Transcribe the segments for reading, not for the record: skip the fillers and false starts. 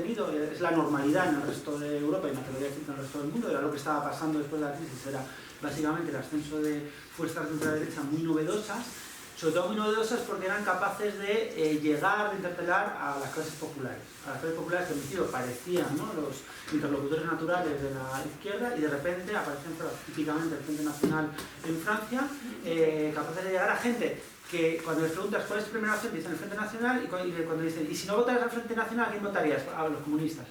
tenido, es la normalidad en el resto de Europa y me atrevería a decir en el resto del mundo, era lo que estaba pasando después de la crisis, era básicamente el ascenso de fuerzas de ultraderecha muy novedosas, sobre todo muy novedosas porque eran capaces de llegar, de interpelar a las clases populares. A las clases populares que en principio parecían, ¿no?, los interlocutores naturales de la izquierda, y de repente aparecen típicamente el Frente Nacional en Francia, capaces de llegar a gente que cuando les preguntas cuál es tu primera opción, dicen el Frente Nacional, y cuando dicen, ¿y si no votaras al Frente Nacional, a quién votarías? A los comunistas.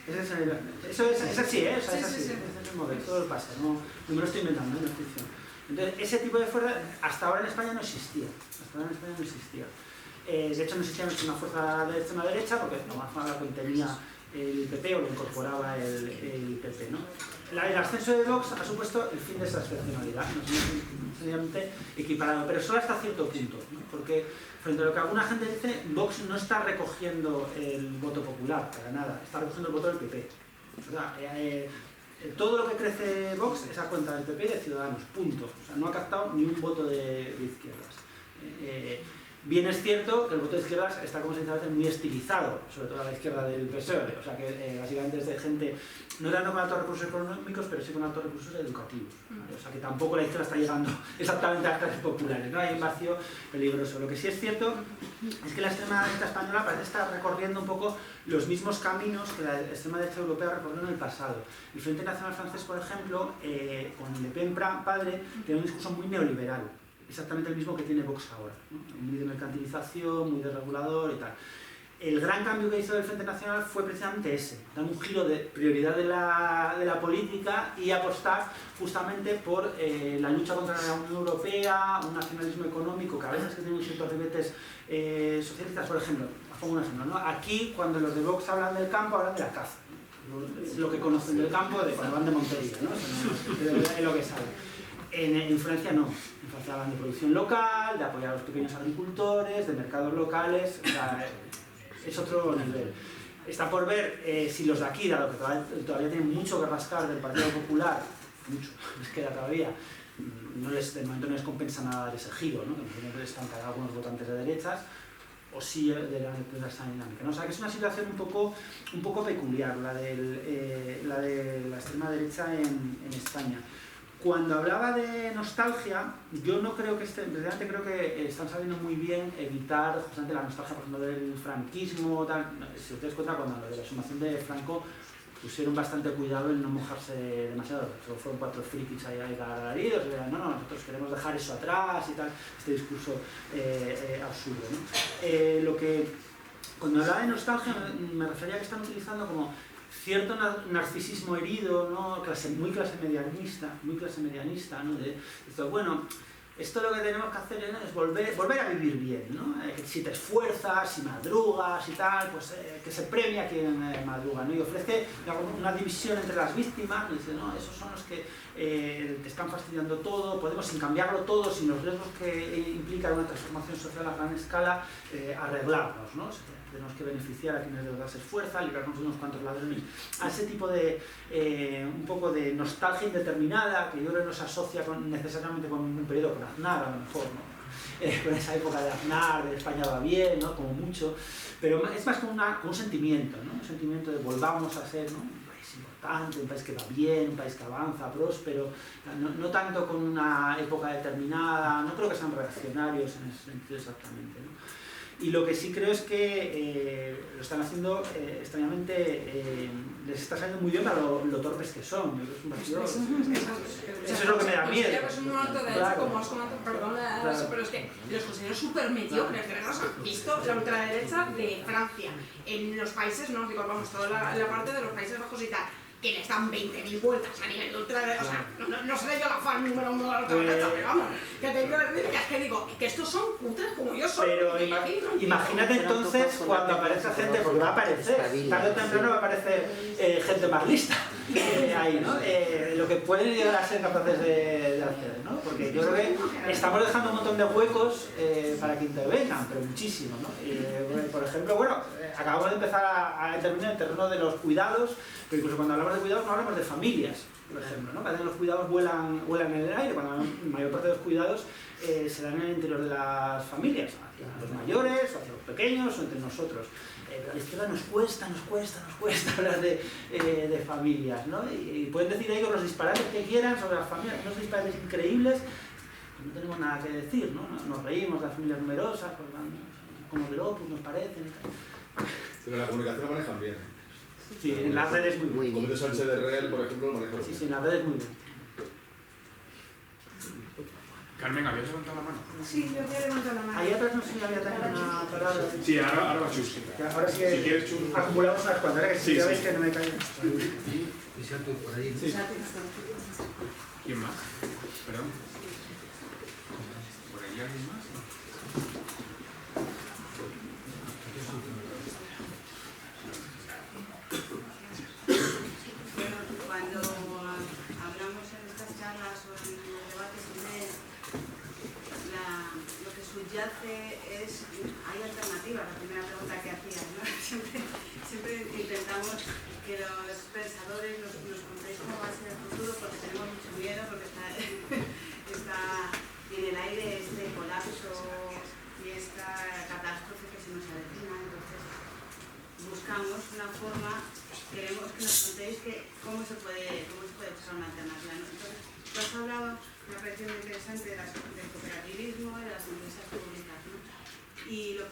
Eso es así, ¿eh? O sea, es así, es el modelo, todo pasa, no me lo estoy inventando, no es ficción. Entonces, ese tipo de fuerza hasta ahora en España no existía. De hecho, no existía una fuerza de extrema derecha porque lo contenía el PP o lo incorporaba el PP, ¿no? El ascenso de Vox ha supuesto el fin de esa excepcionalidad, no es sencillamente equiparado, pero solo hasta cierto punto, ¿no? Porque frente a lo que alguna gente dice, Vox no está recogiendo el voto popular, para nada, está recogiendo el voto del PP. O sea, todo lo que crece Vox es a cuenta del PP y de Ciudadanos, punto. O sea, no ha captado ni un voto de izquierdas. Bien es cierto que el voto de izquierdas está, como se dice a veces, muy estilizado, sobre todo a la izquierda del PSOE, o sea que básicamente es de gente, no tanto con altos recursos económicos, pero sí con altos recursos educativos, ¿vale? O sea que tampoco la izquierda está llegando exactamente a las clases populares, ¿no? Hay un vacío peligroso. Lo que sí es cierto es que la extrema derecha española parece estar recorriendo un poco los mismos caminos que la extrema derecha europea recorrió en el pasado. El Frente Nacional francés, por ejemplo, con Le Pen padre, tiene un discurso muy neoliberal, exactamente el mismo que tiene Vox ahora, ¿no? Muy de mercantilización, muy de regulador y tal. El gran cambio que hizo el Frente Nacional fue precisamente ese, dar un giro de prioridad de la política y apostar justamente por la lucha contra la Unión Europea, un nacionalismo económico que a veces tiene ciertos ribetes socialistas. Por ejemplo, pongo un ejemplo, ¿no? Aquí, cuando los de Vox hablan del campo, hablan de la caza, ¿no? Lo que conocen del campo de cuando van de montería, ¿no? Es lo que saben. En Francia no, en Francia hablan de producción local, de apoyar a los pequeños agricultores, de mercados locales, o sea, es otro nivel. Está por ver si los de aquí, dado que todavía tienen mucho que rascar del Partido Popular, mucho, les queda todavía, de momento no les compensa nada de ese giro, ¿no? Que están cargados algunos votantes de derechas, o sí de esa dinámica, ¿no? O sea que es una situación un poco peculiar la de la extrema derecha en España. Cuando hablaba de nostalgia, yo no creo que realmente creo que están sabiendo muy bien evitar justamente la nostalgia, por ejemplo, del franquismo, tal. Si ustedes cuentan, cuando lo de la exhumación de Franco pusieron bastante cuidado en no mojarse demasiado, solo fueron 4 frikis ahí alaridos, no, nosotros queremos dejar eso atrás y tal, este discurso absurdo, ¿no? Cuando hablaba de nostalgia me refería a que están utilizando como cierto narcisismo herido, ¿no? Muy clase medianista, ¿no? Bueno, esto lo que tenemos que hacer es volver a vivir bien, ¿no? Si te esfuerzas, si madrugas y tal, pues que se premia a quien madruga, ¿no? Y ofrece una división entre las víctimas, y dice, no, esos son los que te están fastidiando todo, podemos sin cambiarlo todo, sin los riesgos que implica una transformación social a gran escala, arreglarnos, ¿no? Tenemos que beneficiar a quienes de verdad se esfuerzan, librarnos de unos cuantos ladrones. A ese tipo de un poco de nostalgia indeterminada, que yo creo que no se asocia necesariamente con un periodo con Aznar, a lo mejor, ¿no? Con esa época de Aznar, de España va bien, ¿no? Como mucho, pero es más como un sentimiento, ¿no? Un sentimiento de volvamos a ser, ¿no? Un país importante, un país que va bien, un país que avanza, próspero, no tanto con una época determinada, no creo que sean reaccionarios en ese sentido exactamente, ¿no? Y lo que sí creo es que lo están haciendo extrañamente, les está saliendo muy bien para lo torpes que son. Es un partido, eso es lo que me da miedo. Es un alto de hecho, como os comento, perdón, pero es que los considero súper mediocres. ¿Han visto la ultraderecha de Francia? En los países, no os digo, vamos, toda la parte de los Países Bajos y tal, que les dan 20.000 vueltas a nivel de ultraderecha. O sea, no seré yo la fan número 1 de la ultraderecha, pero vamos, que te quiero decir que es que digo, que estos son cutres como yo soy. Pero imagínate entonces cuando aparece gente, porque va a aparecer, tarde o temprano va a aparecer gente más lista ahí, ¿no? Lo que pueden llegar a ser capaces de hacer, ¿no? Porque yo creo que estamos dejando un montón de huecos para que intervengan, pero muchísimo, ¿no? Por ejemplo, bueno, acabamos de empezar a intervenir en el terreno de los cuidados, pero incluso cuando hablamos de cuidados no hablamos de familias, por ejemplo, ¿no? Cada vez los cuidados vuelan en el aire, cuando la mayor parte de los cuidados se dan en el interior de las familias, hacia los mayores, hacia los pequeños o entre nosotros. pero a la izquierda nos cuesta hablar de familias, ¿no? Y pueden decir ahí con los disparates que quieran sobre las familias, unos disparates increíbles, no tenemos nada que decir, ¿no? Nos reímos de las familias numerosas, pues, como del Opus nos parecen. Pero la comunicación la manejan bien. Sí, en las redes muy bien. Comité Sánchez de Real, por ejemplo, lo maneja Sí, bien. sí, en las redes muy bien. Carmen, ¿habías levantado la mano? Sí, yo había levantado la mano. Ahí atrás no sé si había también una palabra. Sí, ahora va Chus. Ahora sí Si quieres, Chus. acumulamos unas cuantas, ¿verdad? Que Sí, ya sí. veis que no me caigo. Sí. ¿Quién más? Perdón. ¿Por ahí alguien más? Bueno, cuando hablamos en estas charlas o en los debates, lo que subyace es, hay alternativas, la primera pregunta que hacías, ¿no? Siempre intentamos que los pensadores nos contéis cómo va a ser el futuro, porque tenemos mucho miedo, porque está en el aire este colapso y esta catástrofe que se nos avecina. Entonces buscamos una forma, queremos que nos contéis cómo se puede buscar una alternativa, ¿no? Entonces, tú has hablado, me ha parecido muy interesante, del cooperativismo y de las empresas públicas, ¿no? Y lo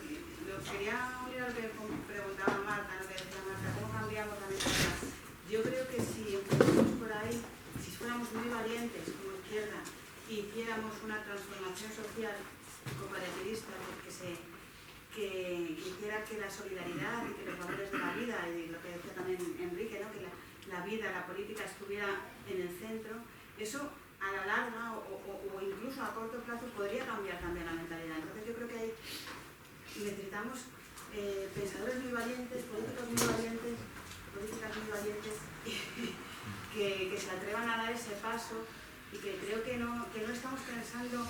quería unir a lo que preguntaba Marta, lo que decía Marta, ¿cómo cambiamos la mentalidad? Yo creo que si empezamos por ahí, si fuéramos muy valientes como izquierda y hiciéramos una transformación social cooperativista que hiciera que la solidaridad y que los valores de la vida, y lo que decía también Enrique, ¿no? Que la vida, la política estuviera en el centro, eso a la larga o incluso a corto plazo podría cambiar también la mentalidad. Entonces yo creo que necesitamos pensadores muy valientes, políticos muy valientes, políticas muy valientes que se atrevan a dar ese paso y que creo que no estamos pensando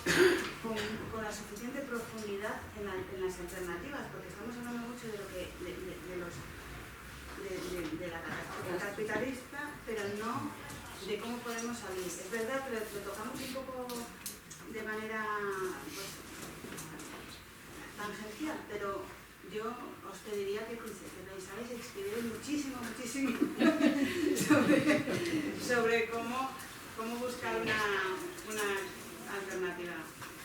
con la suficiente profundidad en las alternativas, porque estamos hablando mucho de la catástrofe capitalista, pero no de cómo podemos salir. Es verdad que lo tocamos un poco de manera tangencial, pero yo os pediría que pensáis y escribierais muchísimo sobre cómo buscar una alternativa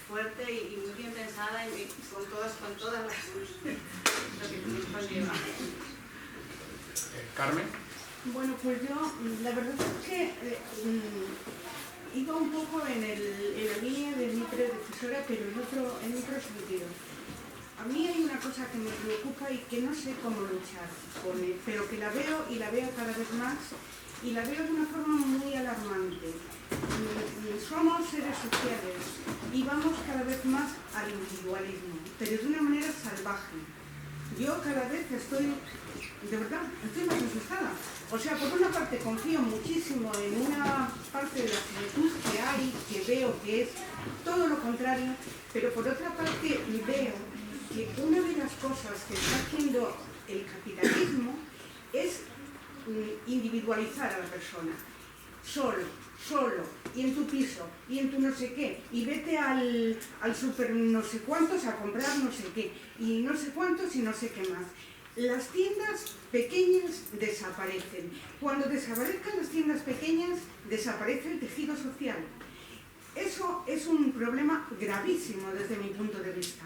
fuerte y muy bien pensada y con todas las lo que conlleva. Carmen. Bueno, pues yo, la verdad es que iba un poco en la línea de mi predecesora, pero en otro sentido. A mí hay una cosa que me preocupa y que no sé cómo luchar con él, pero que la veo y la veo cada vez más y la veo de una forma muy alarmante. Somos seres sociales y vamos cada vez más al individualismo, pero de una manera salvaje. Yo cada vez estoy más asustada. O sea, por una parte confío muchísimo en una parte de la juventud que hay, que veo que es todo lo contrario, pero por otra parte veo que una de las cosas que está haciendo el capitalismo es individualizar a la persona. Solo, y en tu piso, y en tu no sé qué, y vete al super no sé cuántos a comprar no sé qué, y no sé cuántos y no sé qué más. Las tiendas pequeñas desaparecen. Cuando desaparezcan las tiendas pequeñas, desaparece el tejido social. Eso es un problema gravísimo desde mi punto de vista.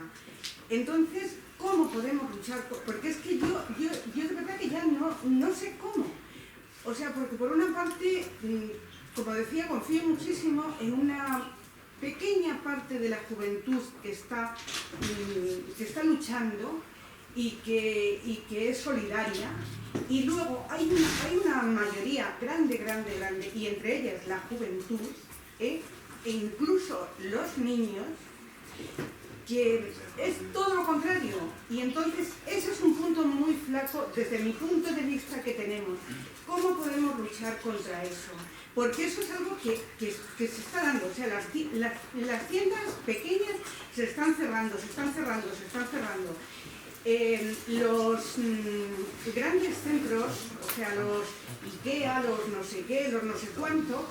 Entonces, ¿cómo podemos luchar? Porque es que yo de verdad que ya no sé cómo. O sea, porque por una parte, como decía, confío muchísimo en una pequeña parte de la juventud que está luchando y que es solidaria, y luego hay una mayoría grande, y entre ellas la juventud, e incluso los niños, que es todo lo contrario. Y entonces ese es un punto muy flaco desde mi punto de vista que tenemos. ¿Cómo podemos luchar contra eso? Porque eso es algo que se está dando. O sea, las tiendas pequeñas se están cerrando. Los grandes centros, o sea, los IKEA, los no sé qué, los no sé cuánto,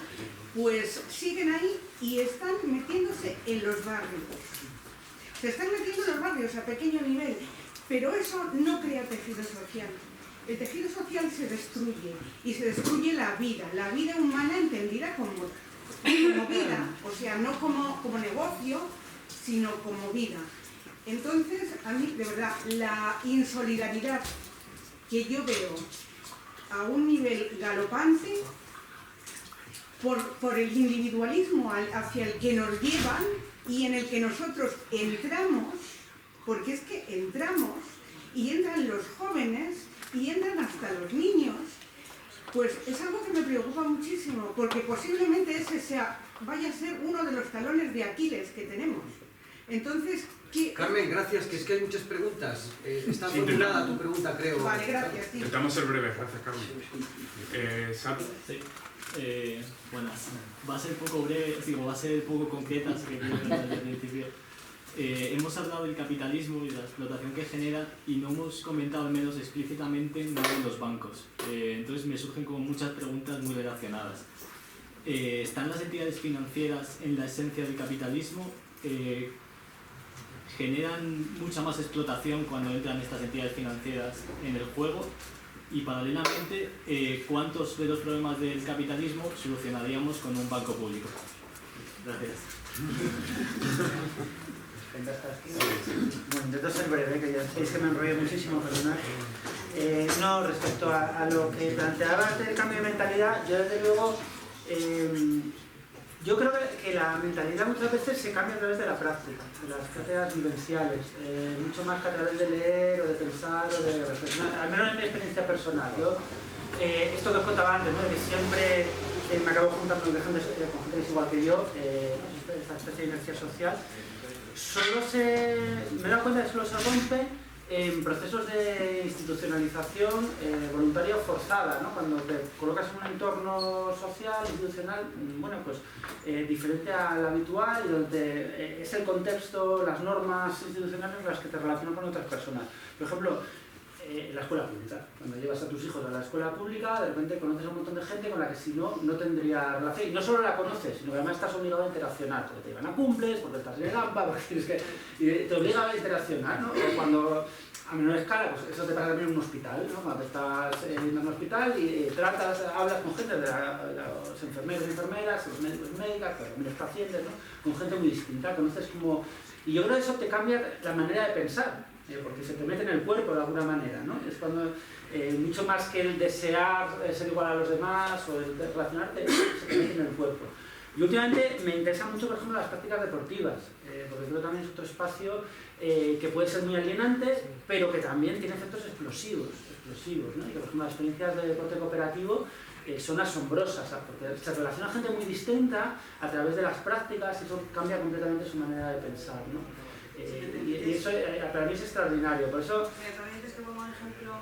pues siguen ahí y están metiéndose en los barrios. Se están metiendo en los barrios a pequeño nivel, pero eso no crea tejido social. El tejido social se destruye, y se destruye la vida humana entendida como vida, o sea, no como negocio, sino como vida. Entonces, a mí, de verdad, la insolidaridad que yo veo a un nivel galopante por el individualismo hacia el que nos llevan y en el que nosotros entramos, porque es que entramos y entran los jóvenes y entran hasta los niños, pues es algo que me preocupa muchísimo, porque posiblemente ese vaya a ser uno de los talones de Aquiles que tenemos. Entonces, ¿qué? Carmen, gracias, que es que hay muchas preguntas. Está formulada tu pregunta, creo. Vale, gracias. Sí. Intentamos ser breves, gracias, Carmen. Sato. Sí. Bueno, va a ser poco breve, digo, va a ser poco concreta, así que quiero empezar desde el principio. Hemos hablado del capitalismo y de la explotación que genera y no hemos comentado, al menos explícitamente, nada de los bancos. Entonces me surgen como muchas preguntas muy relacionadas. ¿Están las entidades financieras en la esencia del capitalismo? ¿Generan mucha más explotación cuando entran estas entidades financieras en el juego? Y paralelamente, ¿cuántos de los problemas del capitalismo solucionaríamos con un banco público? Gracias. Bueno, intento ser breve, que ya sabéis que me enrollo muchísimo, perdonad. No, respecto a lo que planteabas del cambio de mentalidad, yo desde luego, yo creo que la mentalidad muchas veces se cambia a través de la práctica, de las prácticas vivenciales, mucho más que a través de leer o de pensar o de reflexionar, al menos en mi experiencia personal. Yo, esto que os contaba antes, ¿no? De que siempre me acabo juntando con gente que es igual que yo, esta especie de inercia social. Me he dado cuenta de que solo se rompe en procesos de institucionalización voluntaria o forzada, ¿no? Cuando te colocas en un entorno social, institucional, bueno, pues diferente al habitual y donde es el contexto, las normas institucionales en las que te relacionas con otras personas. Por ejemplo, en la escuela pública. Cuando llevas a tus hijos a la escuela pública, de repente conoces a un montón de gente con la que si no, no tendría relación. Y no solo la conoces, sino que además estás obligado a interaccionar, porque te llevan a cumples, porque estás en el AMPA, porque tienes que... Y te obliga a interaccionar, ¿no? O cuando, a menor escala, pues eso te pasa también en un hospital, ¿no? Cuando estás en un hospital y hablas con gente, de los enfermeros y enfermeras, los médicos y médicas, también los pacientes, ¿no? Con gente muy distinta, conoces como... Y yo creo que eso te cambia la manera de pensar. Porque se te mete en el cuerpo de alguna manera, ¿no? Es cuando, mucho más que el desear ser igual a los demás o el relacionarte, se te mete en el cuerpo. Y últimamente me interesan mucho, por ejemplo, las prácticas deportivas, porque creo que también es otro espacio que puede ser muy alienante, pero que también tiene efectos explosivos, ¿no? Y que, por ejemplo, las experiencias de deporte cooperativo son asombrosas, porque se relaciona gente muy distinta a través de las prácticas y eso cambia completamente su manera de pensar, ¿no? Y eso para mí es extraordinario, por eso... Pero también es que como ejemplo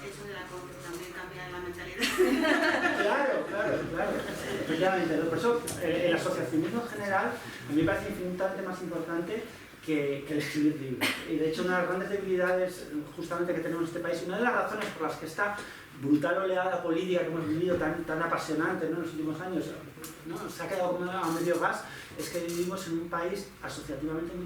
eso de la también cambia la mentalidad. Claro, efectivamente, ¿no? Por eso el asociacionismo en general a mí me parece infinitamente más importante que el escribir libros. Y de hecho una de las grandes debilidades justamente que tenemos en este país, una de las razones por las que esta brutal oleada política que hemos vivido tan apasionante, ¿no? En los últimos años, ¿no? Se ha quedado como a medio gas, es que vivimos en un país asociativamente muy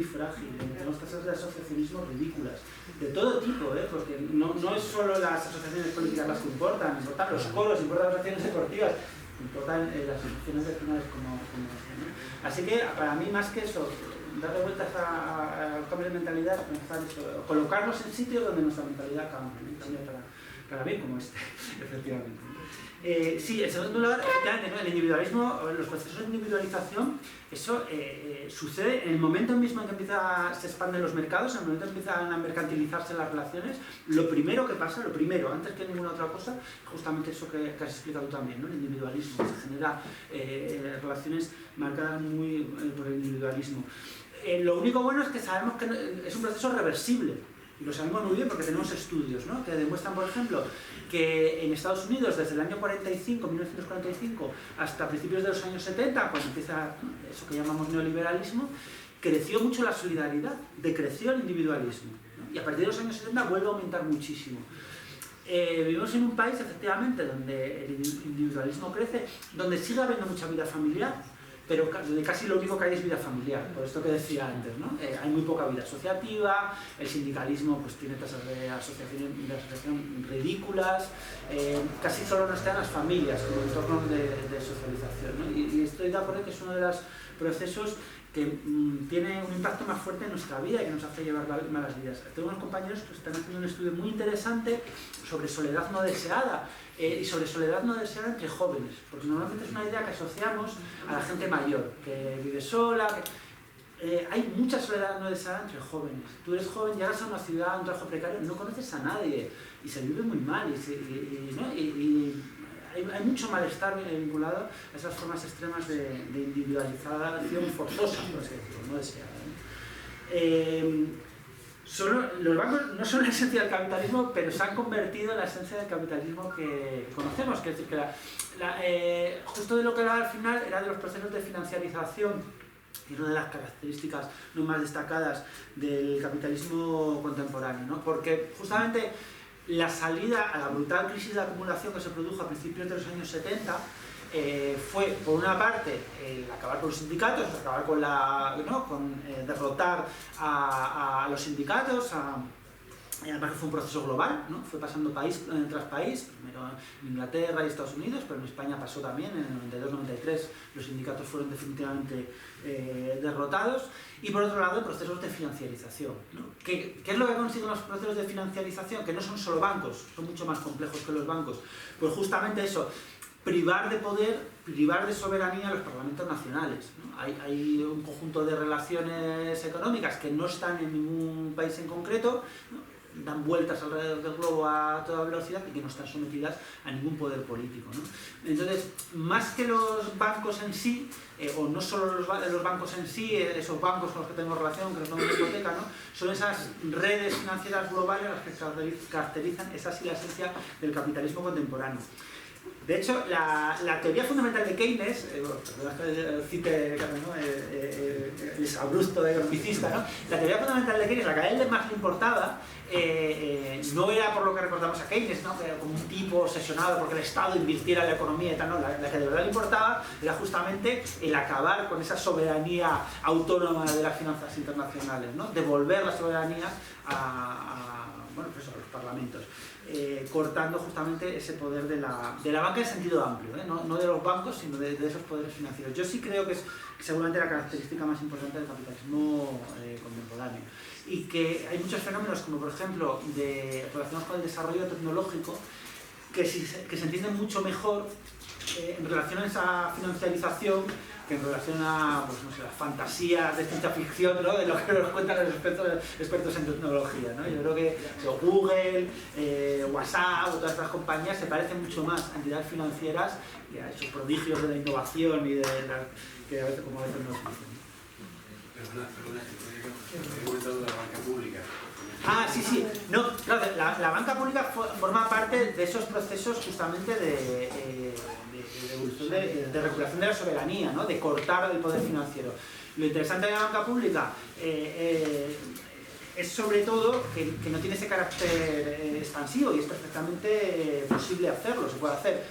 frágil, tenemos tasas de asociacionismo ridículas, de todo tipo, porque no es solo las asociaciones políticas las que importan los coros, importan las asociaciones deportivas, importan las asociaciones vecinales como esta, ¿no? Así que para mí más que eso, darle vueltas al cambio de mentalidad, pensar eso, colocarnos en sitios donde nuestra mentalidad cambie, ¿no? Cambia para bien como este, efectivamente. Sí, en segundo lugar, efectivamente, ¿no? El individualismo, los procesos de individualización, eso sucede en el momento mismo en que se expanden los mercados, en el momento en que empiezan a mercantilizarse las relaciones, lo primero que pasa, antes que ninguna otra cosa, justamente eso que has explicado tú también, ¿no? El individualismo, se genera relaciones marcadas muy por el individualismo. Lo único bueno es que sabemos que es un proceso reversible. Y lo sabemos muy bien porque tenemos estudios, ¿no? Que demuestran, por ejemplo, que en Estados Unidos desde el año 1945 hasta principios de los años 70, cuando empieza eso que llamamos neoliberalismo, creció mucho la solidaridad, decreció el individualismo, ¿no? Y a partir de los años 70 vuelve a aumentar muchísimo. Vivimos en un país, efectivamente, donde el individualismo crece, donde sigue habiendo mucha vida familiar, pero casi lo único que hay es vida familiar, por esto que decía antes, ¿no? Hay muy poca vida asociativa, el sindicalismo pues tiene tasas de asociación ridículas, casi solo nos quedan las familias como entorno de socialización, ¿no? Y estoy de acuerdo que es uno de los procesos que tiene un impacto más fuerte en nuestra vida y que nos hace llevar malas vidas. Tengo unos compañeros que están haciendo un estudio muy interesante sobre soledad no deseada y sobre soledad no deseada entre jóvenes, porque normalmente es una idea que asociamos a la gente mayor, que vive sola, hay mucha soledad no deseada entre jóvenes. Tú eres joven, llegas a una ciudad, a un trabajo precario, no conoces a nadie y se vive muy mal hay mucho malestar vinculado a esas formas extremas de individualización forzosa, por así decirlo, no deseada. Los bancos no son la esencia del capitalismo, pero se han convertido en la esencia del capitalismo que conocemos. Que es decir, que justo de lo que hablaba al final era de los procesos de financiarización, y una de las características no más destacadas del capitalismo contemporáneo, ¿no? Porque justamente la salida a la brutal crisis de acumulación que se produjo a principios de los años 70 fue, por una parte, el acabar con los sindicatos, acabar con derrotar a los sindicatos, además fue un proceso global, ¿no? Fue pasando país tras país, primero en Inglaterra y Estados Unidos, pero en España pasó también, en el 92-93 los sindicatos fueron definitivamente derrotados, y por otro lado procesos de financiarización, ¿no? ¿Qué es lo que consiguen los procesos de financiarización? Que no son solo bancos, son mucho más complejos que los bancos, pues justamente eso, privar de poder, privar de soberanía a los parlamentos nacionales, ¿no? Hay un conjunto de relaciones económicas que no están en ningún país en concreto, ¿no? Dan vueltas alrededor del globo a toda velocidad y que no están sometidas a ningún poder político, ¿no? Entonces, más que los bancos en sí, o no solo los bancos en sí, esos bancos con los que tenemos relación, que nos dan una hipoteca, ¿no? Son esas redes financieras globales las que caracterizan esa sí la esencia del capitalismo contemporáneo. De hecho, la teoría fundamental de Keynes, perdón que cite el exabrupto economicista, ¿no? La teoría fundamental de Keynes, la que a él más le importaba, no era por lo que recordamos a Keynes, ¿no? Como un tipo obsesionado porque el Estado invirtiera en la economía y tal, no, la que de verdad le importaba era justamente el acabar con esa soberanía autónoma de las finanzas internacionales, ¿no? Devolver la soberanía a los parlamentos. Cortando justamente ese poder de la banca en sentido amplio, no de los bancos, sino de esos poderes financieros. Yo sí creo que es seguramente la característica más importante del capitalismo contemporáneo. Y que hay muchos fenómenos, como por ejemplo, relacionados con el desarrollo tecnológico, que se entienden mucho mejor en relación a esa financiarización que en relación a las fantasías de ciencia ficción, ¿no? De lo que nos cuentan los expertos en tecnología, ¿no? Yo creo que Google, WhatsApp o todas estas compañías se parecen mucho más a entidades financieras que a esos prodigios de la innovación y que a veces nos dicen. Perdona, he comentado de la banca pública. Sí. No, claro, la banca pública forma parte de esos procesos justamente de recuperación de la soberanía, ¿no? De cortar el poder financiero. Lo interesante de la banca pública es sobre todo que no tiene ese carácter expansivo y es perfectamente posible hacerlo, se puede hacer.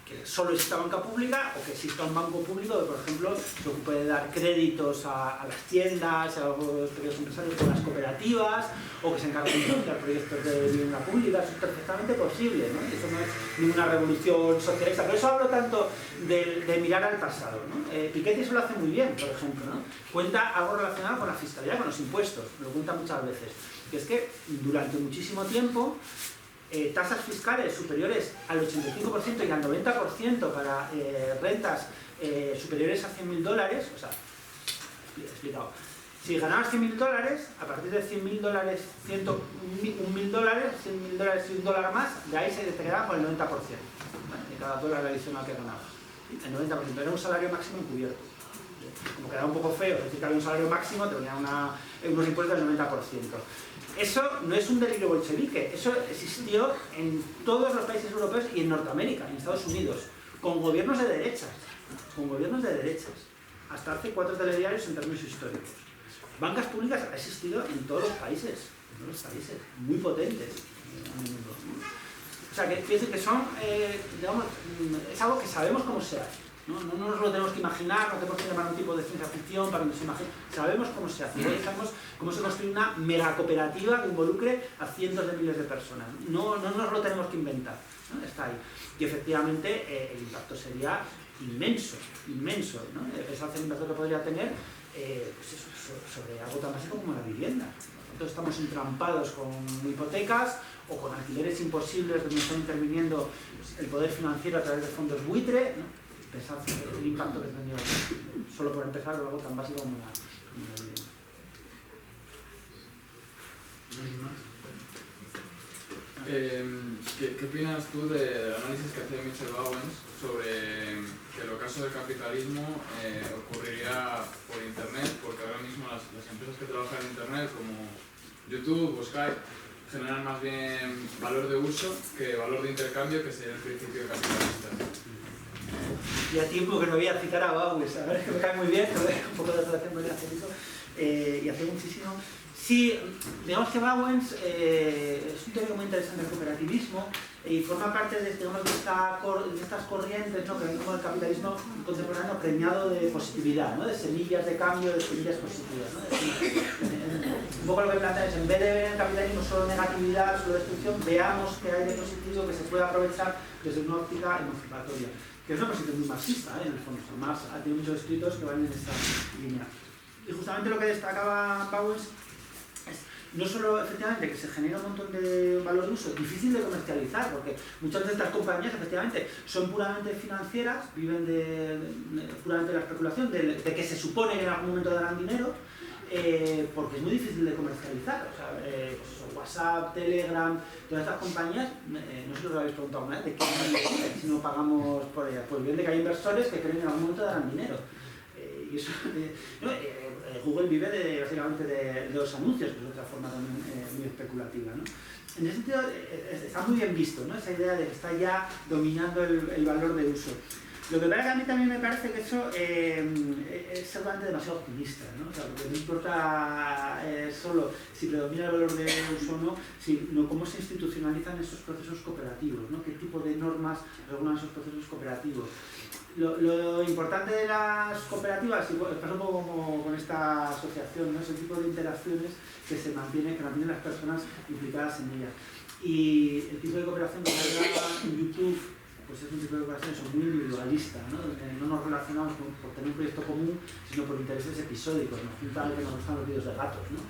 Que solo exista banca pública o que exista un banco público que, por ejemplo, se ocupe de dar créditos a las tiendas, a los pequeños empresarios con las cooperativas, o que se encargue de financiar proyectos de vivienda pública. Eso es perfectamente posible, ¿no? Eso no es ninguna revolución socialista. Por eso hablo tanto de mirar al pasado, ¿no? Piketty eso lo hace muy bien, por ejemplo, ¿no? Cuenta algo relacionado con la fiscalidad, con los impuestos, lo cuenta muchas veces, que es que durante muchísimo tiempo tasas fiscales superiores al 85% y al 90% para rentas superiores a $100.000, o sea, explicado. Si ganabas $100.000, a partir de $100.000, $101.000, $100.000 y $1 más, de ahí se te quedaba con el 90%, ¿vale? De cada dólar adicional que ganabas. El 90%, era un salario máximo encubierto. Como quedaba un poco feo, es decir, que había un salario máximo, te ponían unos impuestos del 90%. Eso no es un delirio bolchevique, eso existió en todos los países europeos y en Norteamérica, en Estados Unidos, con gobiernos de derechas, hasta hace 4 telediarios en términos históricos. Bancas públicas ha existido en todos los países, muy potentes a menudo. O sea, que son, digamos, es algo que sabemos cómo se hace. No nos lo tenemos que imaginar, no tenemos que llamar a un tipo de ciencia ficción para que nos imagine. Sabemos cómo se hace, sabemos cómo se construye una mega cooperativa que involucre a cientos de miles de personas. No nos lo tenemos que inventar, ¿no? Está ahí. Y efectivamente el impacto sería inmenso, ¿no? Pensad el impacto que podría tener pues eso, sobre algo tan básico como la vivienda. Nosotros estamos entrampados con hipotecas o con alquileres imposibles donde está interviniendo el poder financiero a través de fondos buitre, ¿no? Pensad el impacto que tendría solo por empezar algo tan básico como la vivienda. ¿Qué opinas tú del análisis que hace Michel Bowens sobre que el ocaso del capitalismo ocurriría por Internet? Porque ahora mismo las empresas que trabajan en Internet, como YouTube o Skype, generan más bien valor de uso que valor de intercambio, que sería el principio capitalista. Y a tiempo que no voy a citar a Bowens, a ver, que me cae muy bien, pero un poco de relación con el acento, y hace muchísimo. Sí, digamos que Bowens es un teórico muy interesante del cooperativismo y forma parte de, digamos, de estas corrientes, ¿no? Que ven como el capitalismo contemporáneo preñado de positividad, ¿no? De semillas de cambio, de semillas positivas, ¿no? Un poco lo que plantea es, en vez de ver el capitalismo solo negatividad, solo destrucción, veamos que hay de positivo que se puede aprovechar desde una óptica emancipatoria, que es una posición muy marxista, en el fondo. Marx ha tenido muchos escritos que van en esta línea. Y justamente lo que destacaba Bowens es no solo efectivamente que se genera un montón de valor de uso, difícil de comercializar, porque muchas de estas compañías efectivamente son puramente financieras, viven puramente de la especulación, de que se supone que en algún momento darán dinero, porque es muy difícil de comercializar. O sea, pues eso, WhatsApp, Telegram, todas estas compañías, no sé si os lo habéis preguntado alguna vez, de qué si no pagamos por ellas. Pues bien de que hay inversores que creen que en algún momento darán dinero. Y eso, Google vive básicamente de los anuncios, que es otra forma también muy especulativa, ¿no? En ese sentido está muy bien visto, ¿no? Esa idea de que está ya dominando el valor de uso. Lo que pasa que a mí también me parece que eso es seguramente demasiado optimista, ¿no? O sea, lo que no importa solo si predomina el valor de uso o no, sino cómo se institucionalizan esos procesos cooperativos, ¿no? Qué tipo de normas regulan esos procesos cooperativos. Lo importante de las cooperativas, y pasa un poco como con esta asociación, ¿no? Ese tipo de interacciones que mantienen las personas implicadas en ellas. Y el tipo de cooperación que se da en YouTube, pues es un tipo de cooperación muy individualista, ¿no? No nos relacionamos por tener un proyecto común, sino por intereses episódicos. Nos junta que nos gustan los vídeos de gatos, ¿no?